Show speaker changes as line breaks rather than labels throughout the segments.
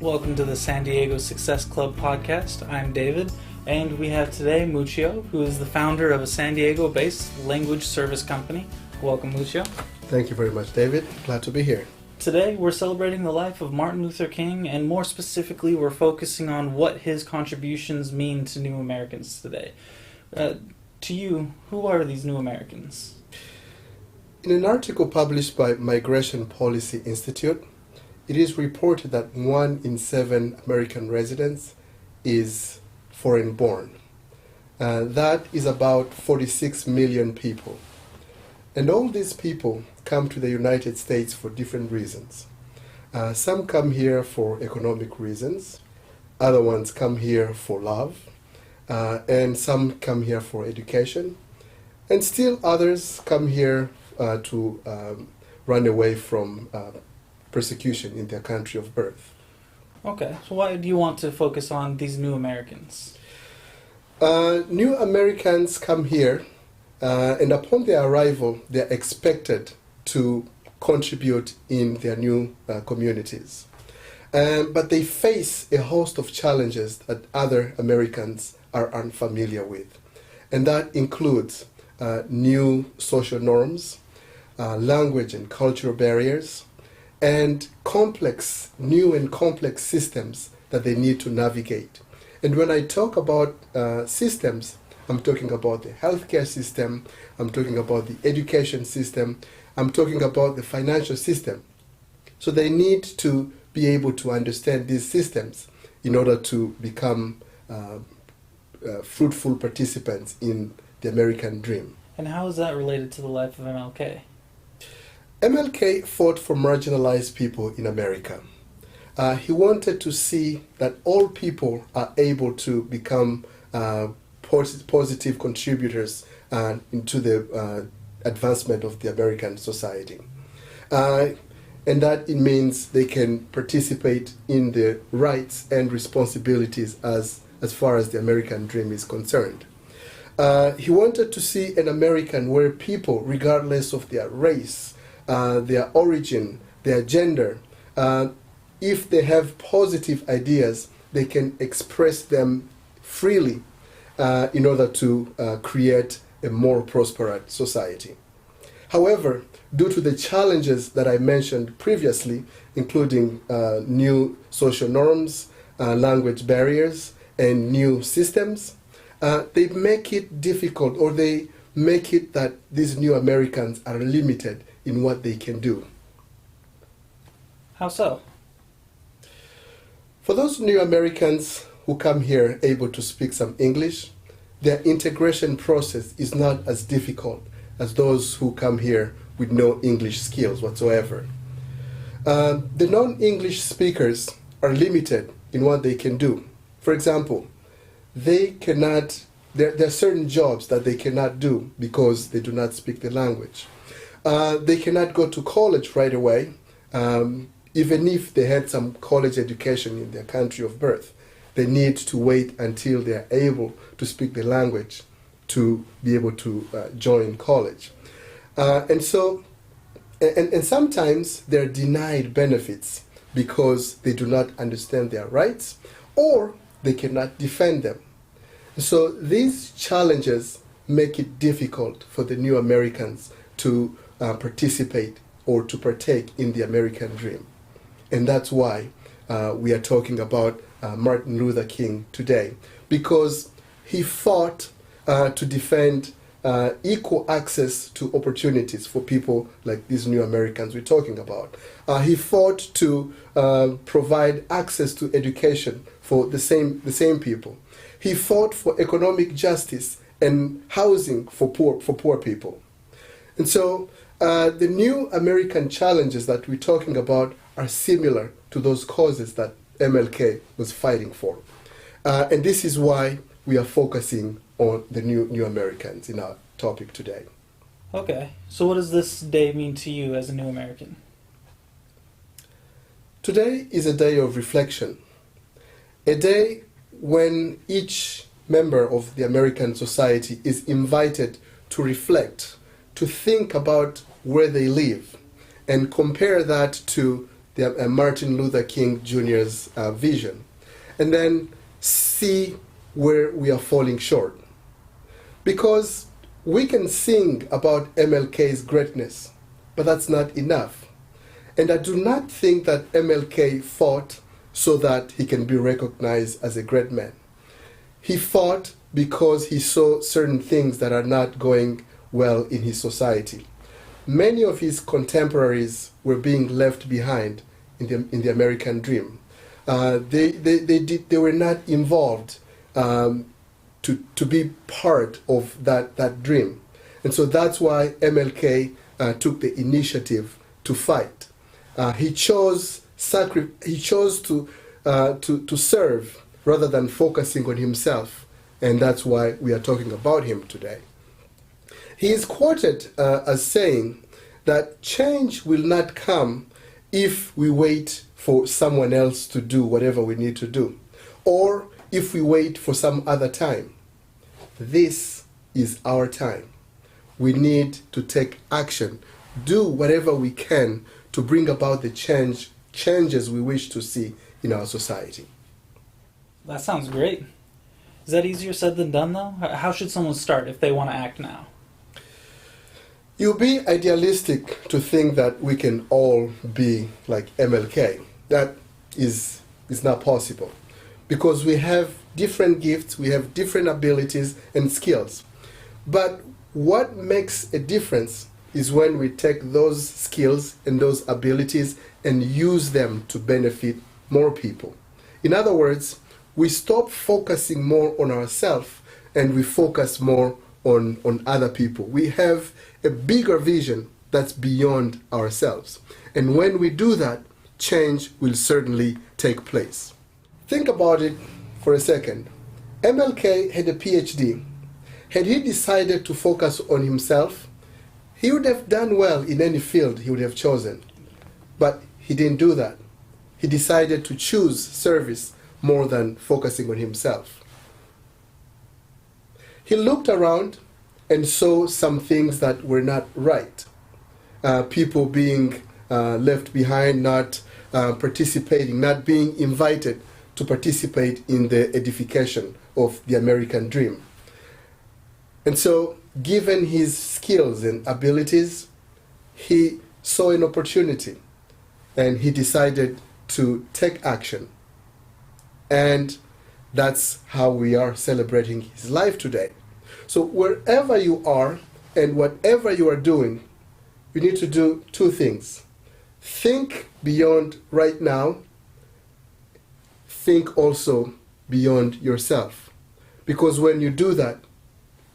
Welcome to the San Diego Success Club podcast. I'm David, and we have today Mucyo, who is the founder of a San Diego-based language service company. Welcome, Mucyo.
Thank you very much, David. Glad to be here.
Today, we're celebrating the life of Martin Luther King, and more specifically, we're focusing on what his contributions mean to new Americans today. To you, who are these new Americans?
In an article published by Migration Policy Institute, it is reported that 1 in 7 American residents is foreign-born. That is about 46 million people. And all these people come to the United States for different reasons. Some come here for economic reasons, other ones come here for love, and some come here for education, and still others come here to run away from persecution in their country of birth.
Okay, so why do you want to focus on these new Americans?
New Americans come here, and upon their arrival, they're expected to contribute in their new communities. But they face a host of challenges that other Americans are unfamiliar with. And that includes new social norms, language and cultural barriers, and new and complex systems that they need to navigate. And when I talk about systems, I'm talking about the healthcare system, I'm talking about the education system, I'm talking about the financial system. So they need to be able to understand these systems in order to become fruitful participants in the American dream.
And how is that related to the life of MLK?
MLK fought for marginalized people in America. He wanted to see that all people are able to become positive contributors into the advancement of the American society. And that it means they can participate in the rights and responsibilities as far as the American dream is concerned. He wanted to see an American where people, regardless of their race, their origin, their gender, if they have positive ideas, they can express them freely in order to create a more prosperous society. However, due to the challenges that I mentioned previously, including new social norms, language barriers, and new systems, they make it difficult, or they make it that these new Americans are limited in what they can do.
How so?
For those new Americans who come here able to speak some English, their integration process is not as difficult as those who come here with no English skills whatsoever. The non-English speakers are limited in what they can do. For example, there are certain jobs that they cannot do because they do not speak the language. They cannot go to college right away, even if they had some college education in their country of birth. They need to wait until they are able to speak the language to be able to join college. And sometimes they're denied benefits because they do not understand their rights, or they cannot defend them. So these challenges make it difficult for the new Americans to participate or to partake in the American dream. And that's why we are talking about Martin Luther King today, because he fought to defend equal access to opportunities for people like these new Americans we're talking about. He fought to provide access to education for the same people. He fought for economic justice and housing for poor people. And so the new American challenges that we're talking about are similar to those causes that MLK was fighting for. And this is why we are focusing on the new Americans in our topic today.
Okay, so what does this day mean to you as a new American?
Today is a day of reflection, a day when each member of the American society is invited to reflect, to think about where they live, and compare that to Martin Luther King Jr.'s vision, and then see where we are falling short. Because we can sing about MLK's greatness, but that's not enough. And I do not think that MLK fought so that he can be recognized as a great man. He fought because he saw certain things that are not going well in his society. Many of his contemporaries were being left behind in the American dream. They were not involved to be part of that dream. And so that's why MLK took the initiative to fight. He chose to serve rather than focusing on himself, and that's why we are talking about him today. He is quoted as saying that change will not come if we wait for someone else to do whatever we need to do, or if we wait for some other time. This is our time. We need to take action, do whatever we can to bring about the changes we wish to see in our society.
That sounds great. Is that easier said than done, though? How should someone start if they want to act now?
It would be idealistic to think that we can all be like MLK. That is not possible, because we have different gifts, we have different abilities and skills. But what makes a difference is when we take those skills and those abilities and use them to benefit more people. In other words, we stop focusing more on ourselves and we focus more on other people. We have a bigger vision that's beyond ourselves. And when we do that, change will certainly take place. Think about it for a second. MLK had a PhD. Had he decided to focus on himself, he would have done well in any field he would have chosen. But he didn't do that. He decided to choose service more than focusing on himself. He looked around and saw some things that were not right. People being left behind, not participating, not being invited to participate in the edification of the American dream. And so, given his skills and abilities, he saw an opportunity and he decided to take action. And that's how we are celebrating his life today. So wherever you are and whatever you are doing, you need to do two things. Think beyond right now. Think also beyond yourself. Because when you do that,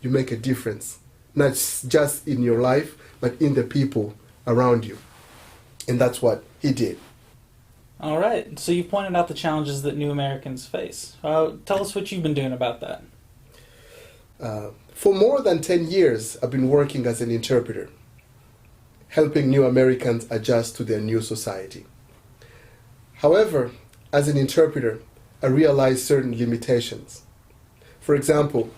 you make a difference. Not just in your life, but in the people around you. And that's what he did.
All right. So you pointed out the challenges that new Americans face. Tell us what you've been doing about that.
For more than 10 years, I've been working as an interpreter, helping new Americans adjust to their new society. However, as an interpreter, I realized certain limitations. For example,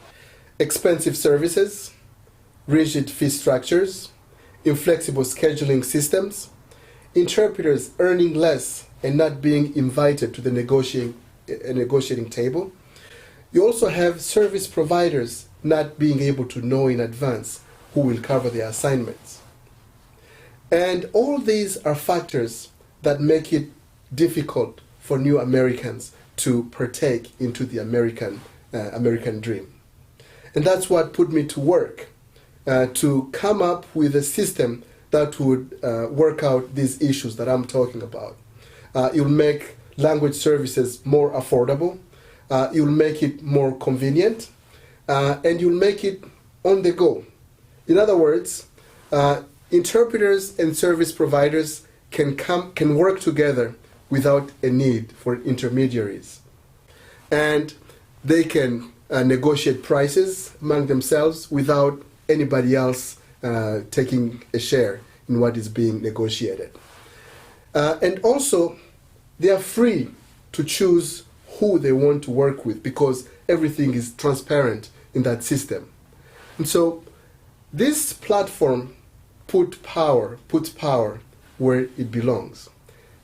expensive services, rigid fee structures, inflexible scheduling systems, interpreters earning less and not being invited to the negotiating table. You also have service providers not being able to know in advance who will cover their assignments. And all these are factors that make it difficult for new Americans to partake into the American dream. And that's what put me to work, to come up with a system that would work out these issues that I'm talking about. It will make language services more affordable. It will make it more convenient. And you'll make it on the go. In other words, interpreters and service providers can work together without a need for intermediaries. And they can negotiate prices among themselves without anybody else taking a share in what is being negotiated. And also, they are free to choose who they want to work with because everything is transparent in that system. And so this platform puts power where it belongs.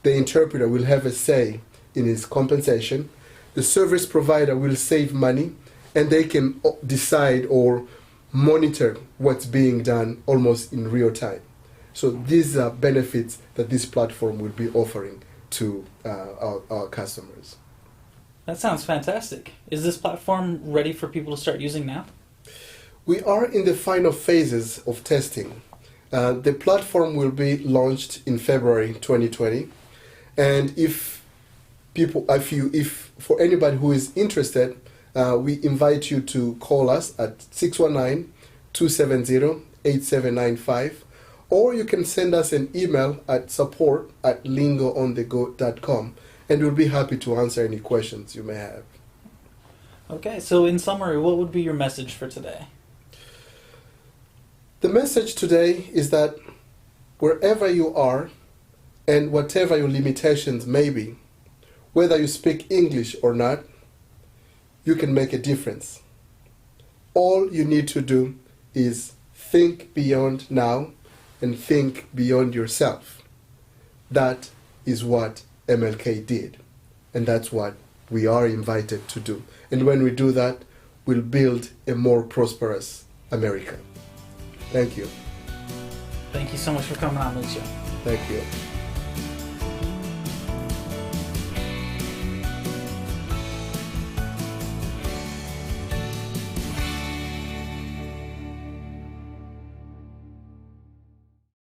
the interpreter will have a say in his compensation. The service provider will save money, and they can decide or monitor what's being done almost in real time. So these are benefits that this platform will be offering to our customers.
That sounds fantastic. Is this platform ready for people to start using now?
We are in the final phases of testing. The platform will be launched in February 2020, and if for anybody who is interested, we invite you to call us at 619-270-8795, or you can send us an email at support@lingoonthego.com, and we'll be happy to answer any questions you may have.
Okay, so in summary, what would be your message for today?
The message today is that wherever you are and whatever your limitations may be, whether you speak English or not, you can make a difference. All you need to do is think beyond now and think beyond yourself. That is what MLK did, and that's what we are invited to do. And when we do that, we'll build a more prosperous America. Thank you.
Thank you so much for coming on, Mucyo.
Thank you.